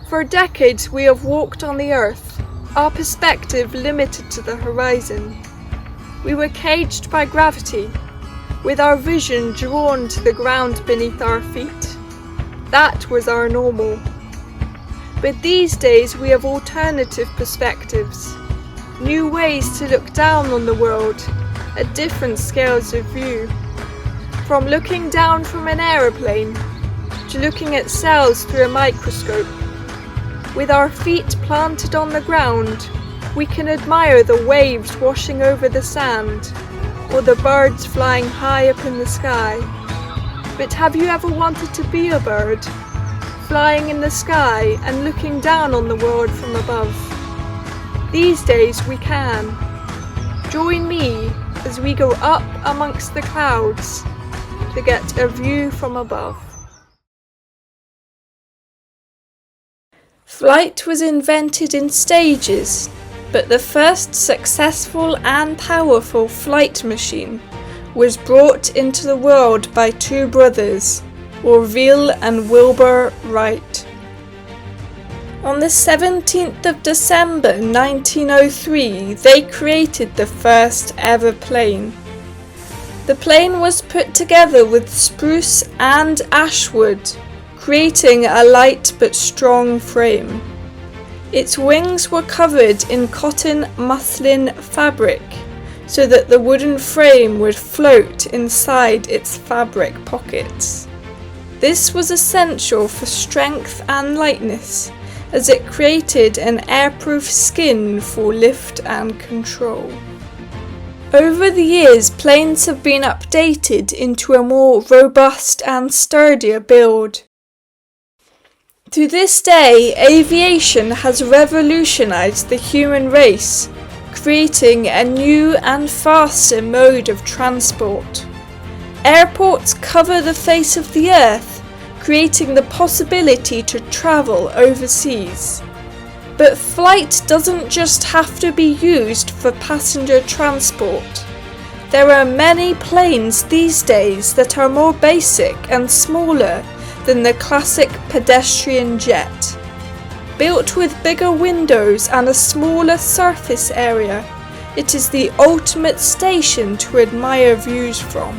For decades we have walked on the earth, our perspective limited to the horizon. We were caged by gravity, with our vision drawn to the ground beneath our feet. That was our normal. But these days we have alternative perspectives, new ways to look down on the world at different scales of view. From looking down from an aeroplane to looking at cells through a microscope. With our feet planted on the ground, we can admire the waves washing over the sand, or the birds flying high up in the sky. But have you ever wanted to be a bird, flying in the sky and looking down on the world from above? These days we can. Join me as we go up amongst the clouds to get a view from above. Flight was invented in stages, but the first successful and powerful flight machine was brought into the world by two brothers, Orville and Wilbur Wright. On the 17th of December 1903, they created the first ever plane. The plane was put together with spruce and ash wood, creating a light but strong frame. Its wings were covered in cotton muslin fabric, so that the wooden frame would float inside its fabric pockets. This was essential for strength and lightness, as it created an airproof skin for lift and control. Over the years, planes have been updated into a more robust and sturdier build. To this day, aviation has revolutionized the human race, creating a new and faster mode of transport. Airports cover the face of the earth, creating the possibility to travel overseas. But flight doesn't just have to be used for passenger transport. There are many planes these days that are more basic and smaller than the classic pedestrian jet. Built with bigger windows and a smaller surface area, it is the ultimate station to admire views from.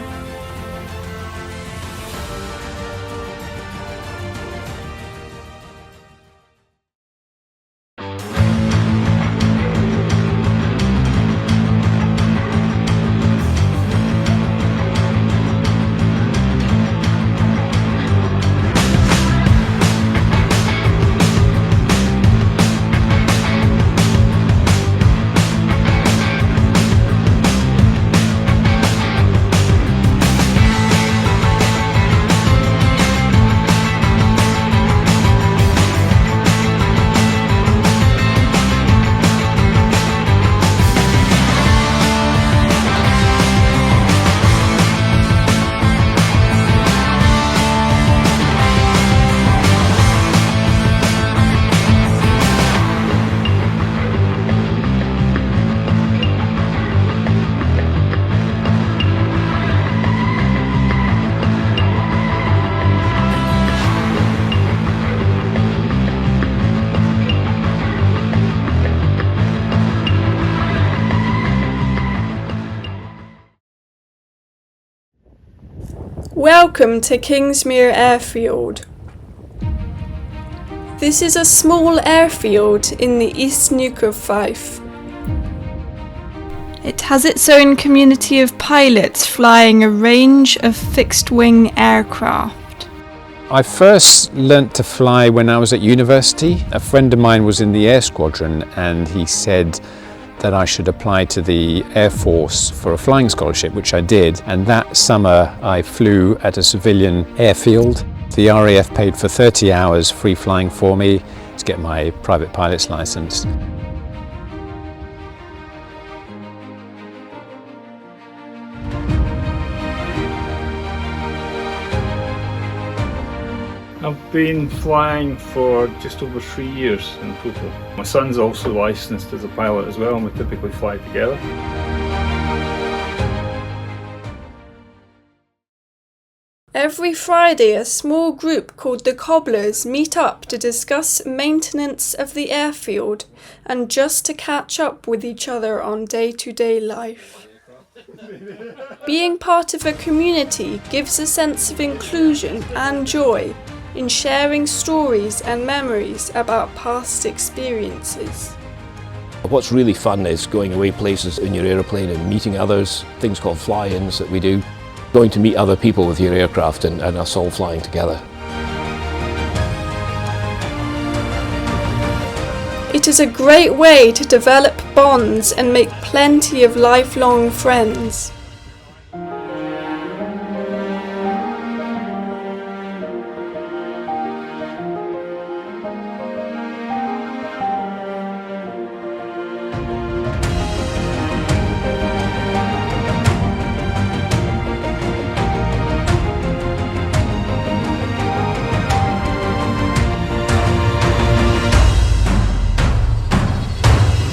Welcome to Kingsmere Airfield. This is a small airfield in the East Neuk of Fife. It has its own community of pilots flying a range of fixed-wing aircraft. I first learnt to fly when I was at university. A friend of mine was in the Air Squadron and he said that I should apply to the Air Force for a flying scholarship, which I did. And that summer I flew at a civilian airfield. The RAF paid for 30 hours free flying for me to get my private pilot's license. I've been flying for just over 3 years in total. My son's also licensed as a pilot as well, and we typically fly together. Every Friday, a small group called the Cobblers meet up to discuss maintenance of the airfield and just to catch up with each other on day-to-day life. Being part of a community gives a sense of inclusion and joy in sharing stories and memories about past experiences. What's really fun is going away places in your aeroplane and meeting others, things called fly-ins that we do. Going to meet other people with your aircraft and us all flying together. It is a great way to develop bonds and make plenty of lifelong friends.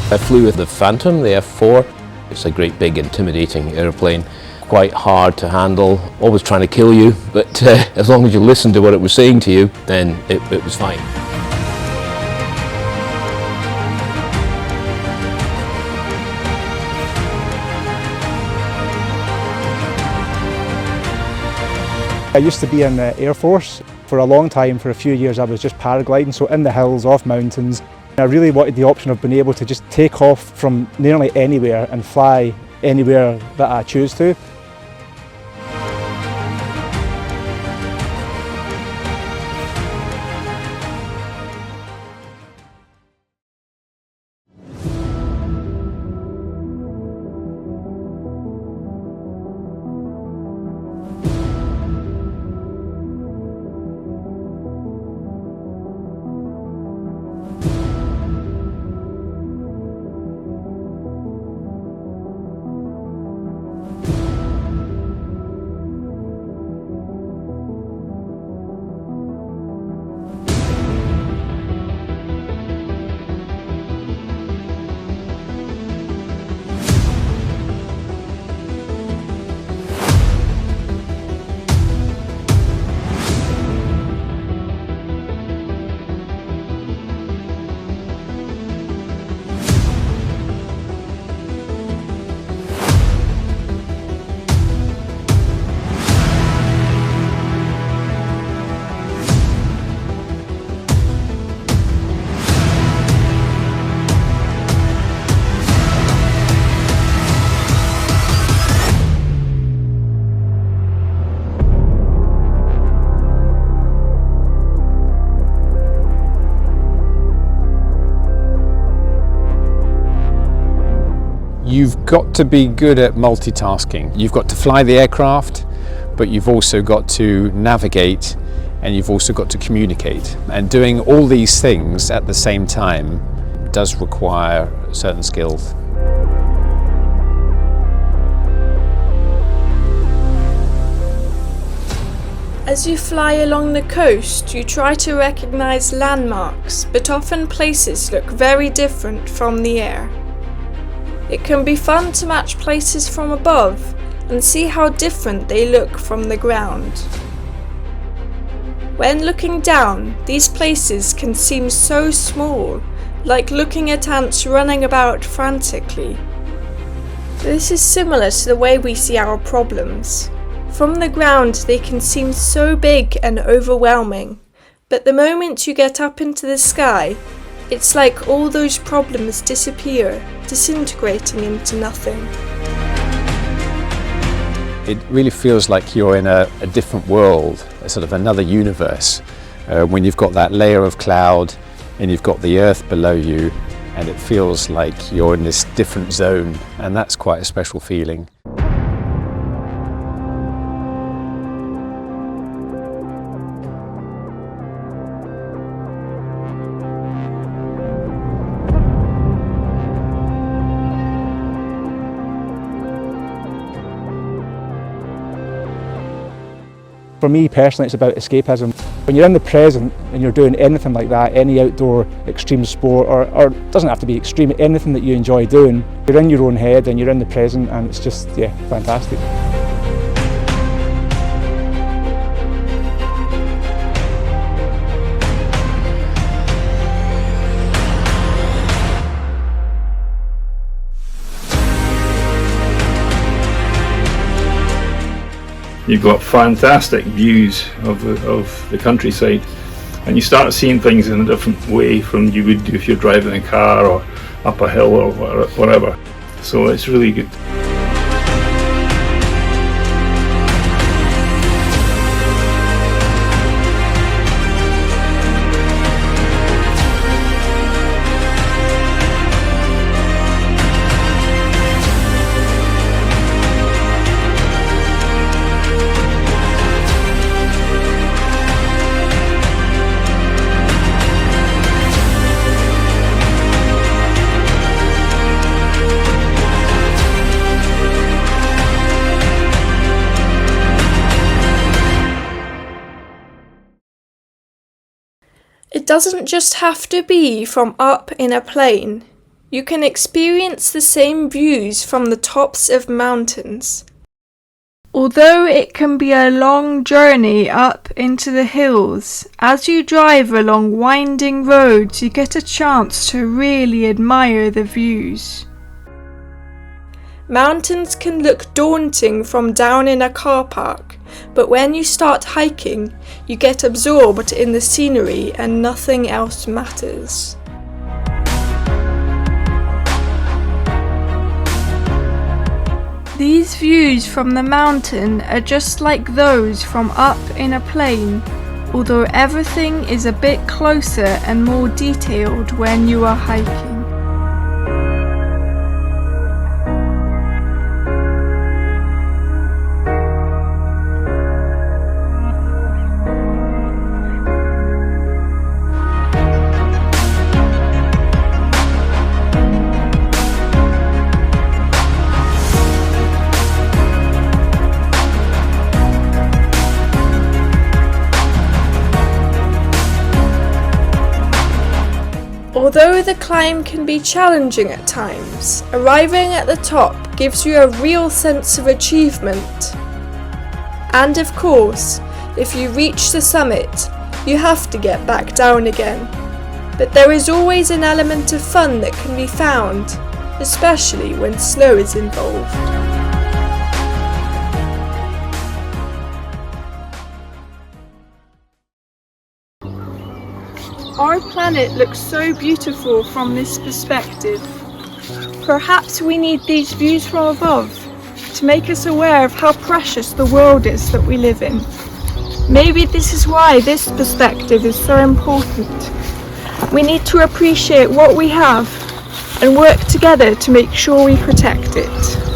I flew with the Phantom, the F4. It's a great big intimidating airplane, quite hard to handle, always trying to kill you, but as long as you listened to what it was saying to you, then it was fine. I used to be in the Air Force. For a long time, for a few years, I was just paragliding, so in the hills, off mountains. I really wanted the option of being able to just take off from nearly anywhere and fly anywhere that I choose to. You've got to be good at multitasking. You've got to fly the aircraft, but you've also got to navigate and you've also got to communicate. And doing all these things at the same time does require certain skills. As you fly along the coast, you try to recognize landmarks, but often places look very different from the air. It can be fun to match places from above and see how different they look from the ground. When looking down, these places can seem so small, like looking at ants running about frantically. This is similar to the way we see our problems. From the ground, they can seem so big and overwhelming, but the moment you get up into the sky, it's like all those problems disappear, disintegrating into nothing. It really feels like you're in a different world, a sort of another universe, when you've got that layer of cloud and you've got the earth below you, and it feels like you're in this different zone, and that's quite a special feeling. For me personally, it's about escapism. When you're in the present and you're doing anything like that, any outdoor extreme sport, or it doesn't have to be extreme, anything that you enjoy doing, you're in your own head and you're in the present, and it's just, yeah, fantastic. You've got fantastic views of the countryside, and you start seeing things in a different way from you would do if you're driving a car or up a hill or whatever. So it's really good. It doesn't just have to be from up in a plane. You can experience the same views from the tops of mountains. Although it can be a long journey up into the hills, as you drive along winding roads you get a chance to really admire the views. Mountains can look daunting from down in a car park, but when you start hiking, you get absorbed in the scenery and nothing else matters. These views from the mountain are just like those from up in a plane, although everything is a bit closer and more detailed when you are hiking. Although the climb can be challenging at times, arriving at the top gives you a real sense of achievement. And of course, if you reach the summit, you have to get back down again. But there is always an element of fun that can be found, especially when snow is involved. Our planet looks so beautiful from this perspective. Perhaps we need these views from above to make us aware of how precious the world is that we live in. Maybe this is why this perspective is so important. We need to appreciate what we have and work together to make sure we protect it.